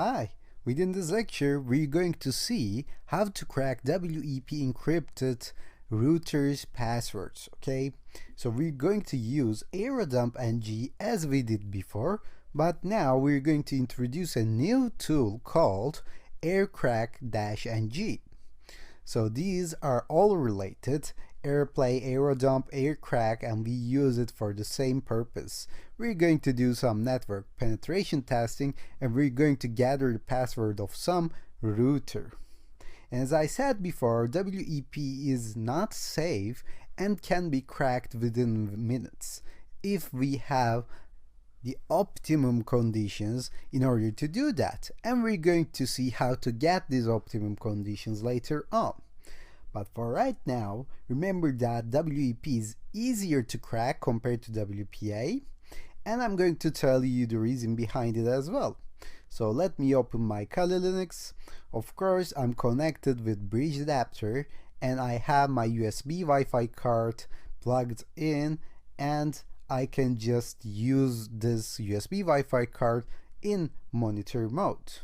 Hi, within this lecture we're going to see how to crack WEP encrypted routers passwords, okay? So we're going to use AeroDumpNG as we did before, but now we're going to introduce a new tool called AirCrack-NG. So these are all related: AirPlay, AeroDump, AirCrack, and we use it for the same purpose. We're going to do some network penetration testing and we're going to gather the password of some router. And as I said before, WEP is not safe and can be cracked within minutes if we have the optimum conditions in order to do that. And we're going to see how to get these optimum conditions later on. But for right now, remember that WEP is easier to crack compared to WPA, and I'm going to tell you the reason behind it as well. So let me open my Kali Linux. Of course, I'm connected with bridge adapter and I have my USB Wi-Fi card plugged in, and I can just use this USB Wi-Fi card in monitor mode.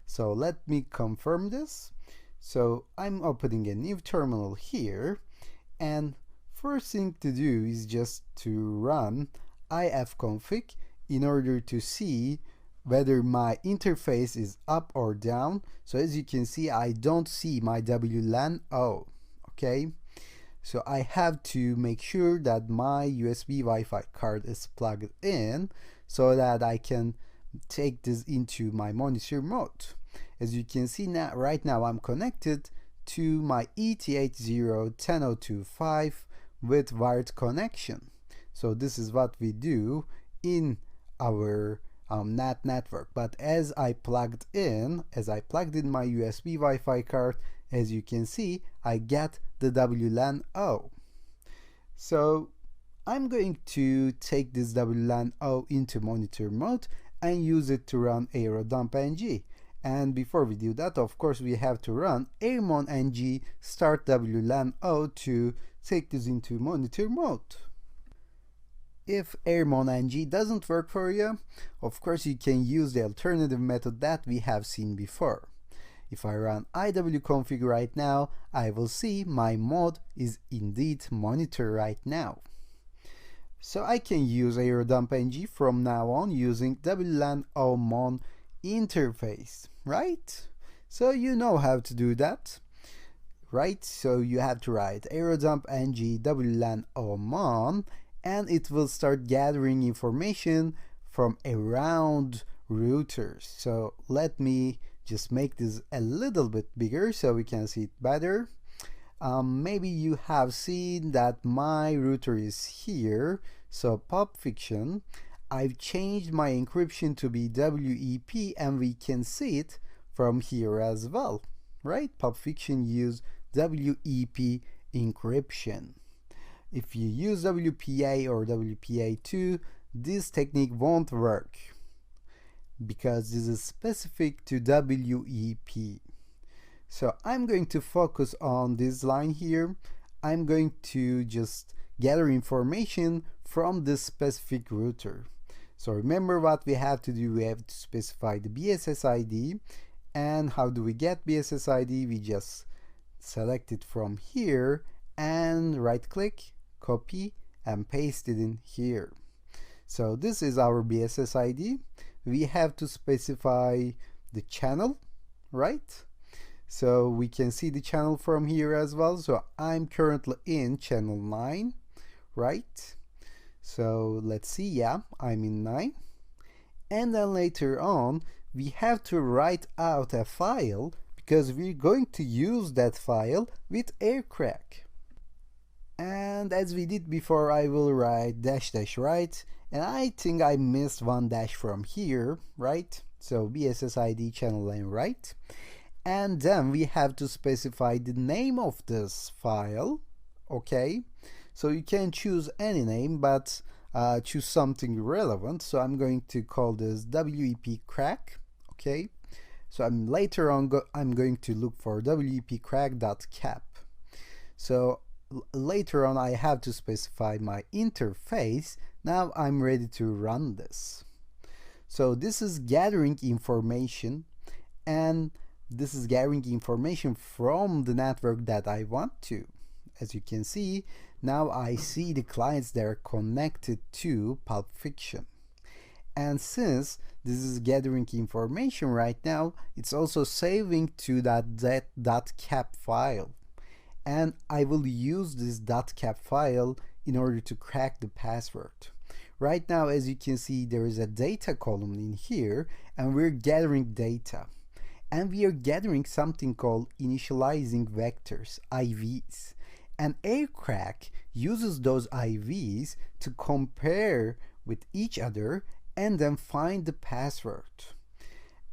So let me confirm this. So I'm opening a new terminal here, and first thing to do is just to run ifconfig in order to see whether my interface is up or down. So as you can see, I don't see my WLAN O, okay? So I have to make sure that my USB Wi-Fi card is plugged in so that I can take this into my monitor mode. As you can see now, right now I'm connected to my ET80-10025 with wired connection. So this is what we do in our NAT network. But as I plugged in my USB Wi-Fi card, as you can see, I get the WLAN O. So I'm going to take this WLAN O into monitor mode and use it to run AeroDumpNG. And before we do that, of course, we have to run airmon-ng start WLAN O to take this into monitor mode. If airmon-ng doesn't work for you, of course, you can use the alternative method that we have seen before. If I run iwconfig right now, I will see my mode is indeed monitor right now. So I can use AeroDumpNG from now on using WLAN O-mon interface, right? So you know how to do that, right? So you have to write AeroDumpNG WLAN O-mon, and it will start gathering information from around routers. So let me just make this a little bit bigger so we can see it better. Maybe you have seen that my router is here. So Pulp Fiction, I've changed my encryption to be WEP, and we can see it from here as well, right? Pulp Fiction use WEP encryption. If you use WPA or WPA2, this technique won't work because this is specific to WEP. So I'm going to focus on this line here. I'm going to just gather information from this specific router. So remember what we have to do. We have to specify the BSS ID. And how do we get BSS ID? We just select it from here and right click, copy, and paste it in here. So this is our BSS ID. We have to specify the channel, right? So we can see the channel from here as well. So I'm currently in channel 9, right? So let's see, yeah, I'm in 9. And then later on, we have to write out a file because we're going to use that file with AirCrack. And as we did before, I will write -- right, and I think I missed one dash from here, right? So BSS ID channel name, right? And then we have to specify the name of this file, okay? So you can choose any name, but choose something relevant. So I'm going to call this WEP crack, okay? So later on I'm going to look for wepcrack.cap. So later on I have to specify my interface. Now I'm ready to run this. So this is gathering information and this is gathering information from the network that I want to. As you can see, now I see the clients that are connected to Pulp Fiction. And since this is gathering information right now, it's also saving to that .cap file. And I will use this .cap file in order to crack the password. Right now, as you can see, there is a data column in here, and we're gathering data. And we are gathering something called initializing vectors, IVs. And AirCrack uses those IVs to compare with each other and then find the password.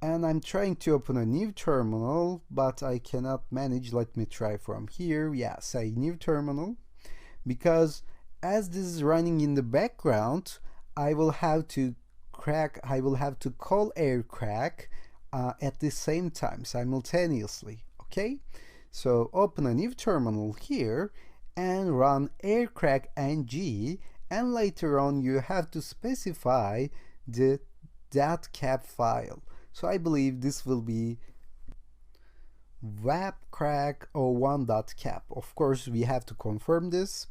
And I'm trying to open a new terminal, but I cannot manage. Let me try from here. Yeah, say new terminal. Because as this is running in the background, I will have to call AirCrack at the same time, simultaneously. Okay? So open a new terminal here and run AirCrack ng, and later on you have to specify the .cap file. So I believe this will be webcrack01.cap. Of course, we have to confirm this.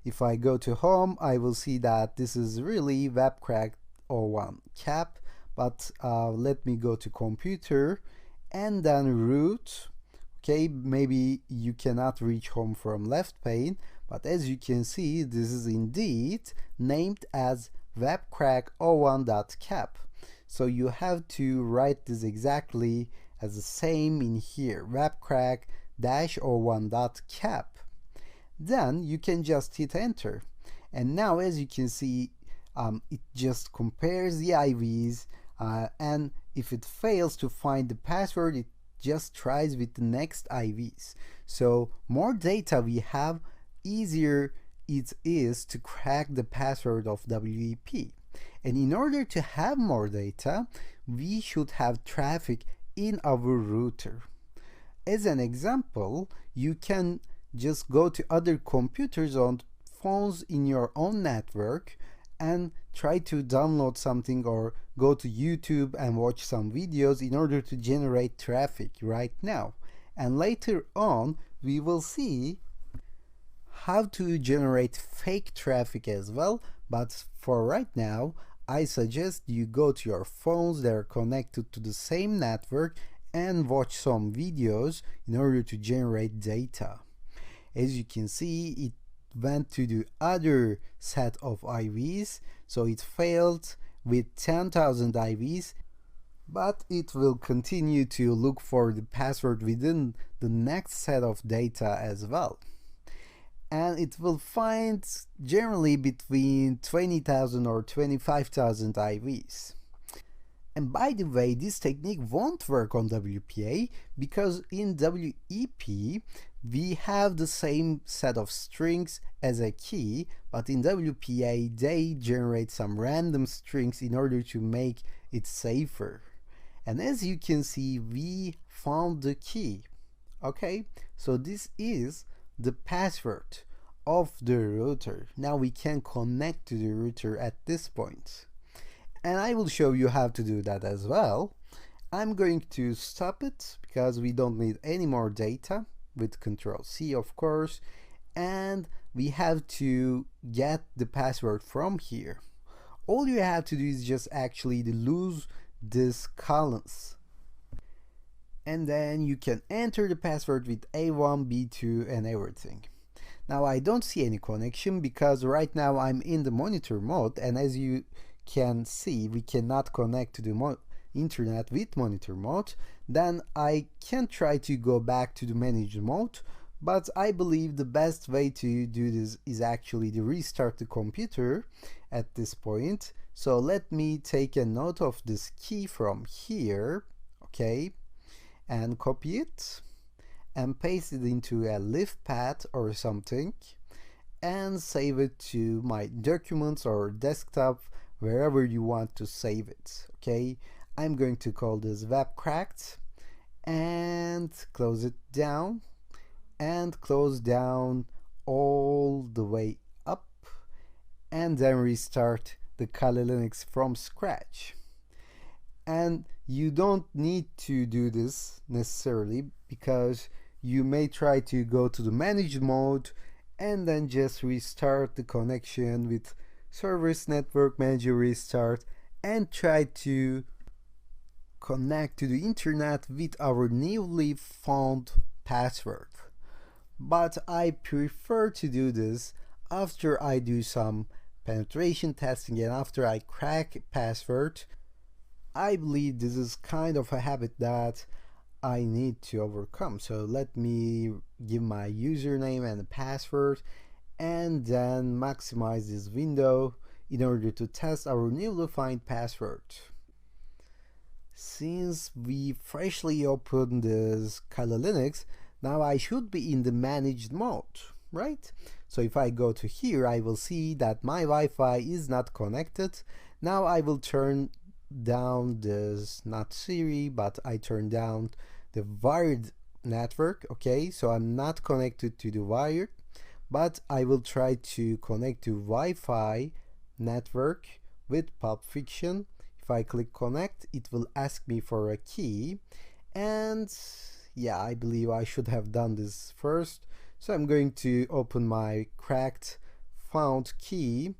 If I go to home, I will see that this is really webcrack01cap, but let me go to computer and then root. Okay, maybe you cannot reach home from left pane, but as you can see, this is indeed named as webcrack01.cap. So you have to write this exactly as the same in here, webcrack-01.cap. Then you can just hit enter. And now, as you can see, it just compares the IVs, and if it fails to find the password, it just tries with the next IVs. So more data we have, easier it is to crack the password of WEP. And in order to have more data, we should have traffic in our router. As an example, you can just go to other computers on phones in your own network and try to download something, or go to YouTube and watch some videos in order to generate traffic right now. And later on, we will see how to generate fake traffic as well. But for right now, I suggest you go to your phones that are connected to the same network and watch some videos in order to generate data. As you can see, it went to the other set of IVs, so it failed with 10,000 IVs, but it will continue to look for the password within the next set of data as well. And it will find generally between 20,000 or 25,000 IVs. And by the way, this technique won't work on WPA, because in WEP we have the same set of strings as a key, but in WPA they generate some random strings in order to make it safer. And as you can see, we found the key. Okay, so this is the password of the router. Now we can connect to the router at this point. And I will show you how to do that as well. I'm going to stop it because we don't need any more data with Control-C, of course. And we have to get the password from here. All you have to do is just actually lose these columns. And then you can enter the password with A1, B2, and everything. Now I don't see any connection because right now I'm in the monitor mode, and as you can see, we cannot connect to the internet with monitor mode. Then I can try to go back to the managed mode, but I believe the best way to do this is actually to restart the computer at this point. So let me take a note of this key from here, okay, and copy it and paste it into a live path or something, and save it to my documents or desktop, wherever you want to save it. Okay, I'm going to call this webcracked and close it down, and close down all the way up, and then restart the Kali Linux from scratch. And you don't need to do this necessarily, because you may try to go to the managed mode and then just restart the connection with service network manager restart and try to connect to the internet with our newly found password. But I prefer to do this after I do some penetration testing and after I crack password. I believe this is kind of a habit that I need to overcome. So let me give my username and password and then maximize this window in order to test our newly found password. Since we freshly opened this Kali Linux, now I should be in the managed mode, right? So if I go to here, I will see that my Wi-Fi is not connected. Now I will turn down this, not Siri, but I turn down the wired network, okay? So I'm not connected to the wired, but I will try to connect to Wi-Fi network with Pulp Fiction. If I click connect, it will ask me for a key, and yeah, I believe I should have done this first. So I'm going to open my cracked found key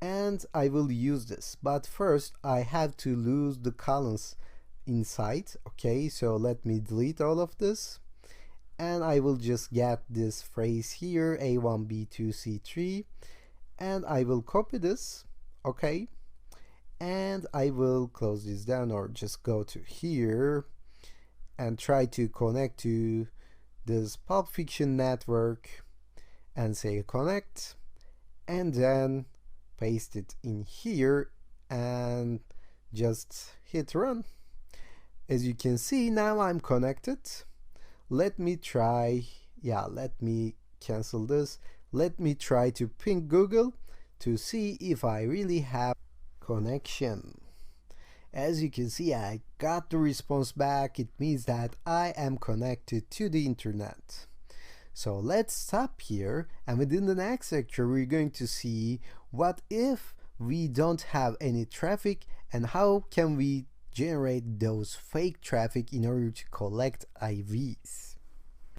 and I will use this, but first I have to lose the columns inside. Okay, so let me delete all of this and I will just get this phrase here, A1 B2 C3, and I will copy this. Okay, and I will close this down or just go to here and try to connect to this Pulp Fiction network and say connect, and then paste it in here and just hit run. As you can see, now I'm connected. Let me try, let me cancel this. Let me try to ping Google to see if I really have connection. As you can see, I got the response back. It means that I am connected to the internet. So let's stop here, and within the next lecture we're going to see what if we don't have any traffic and how can we generate those fake traffic in order to collect IVs.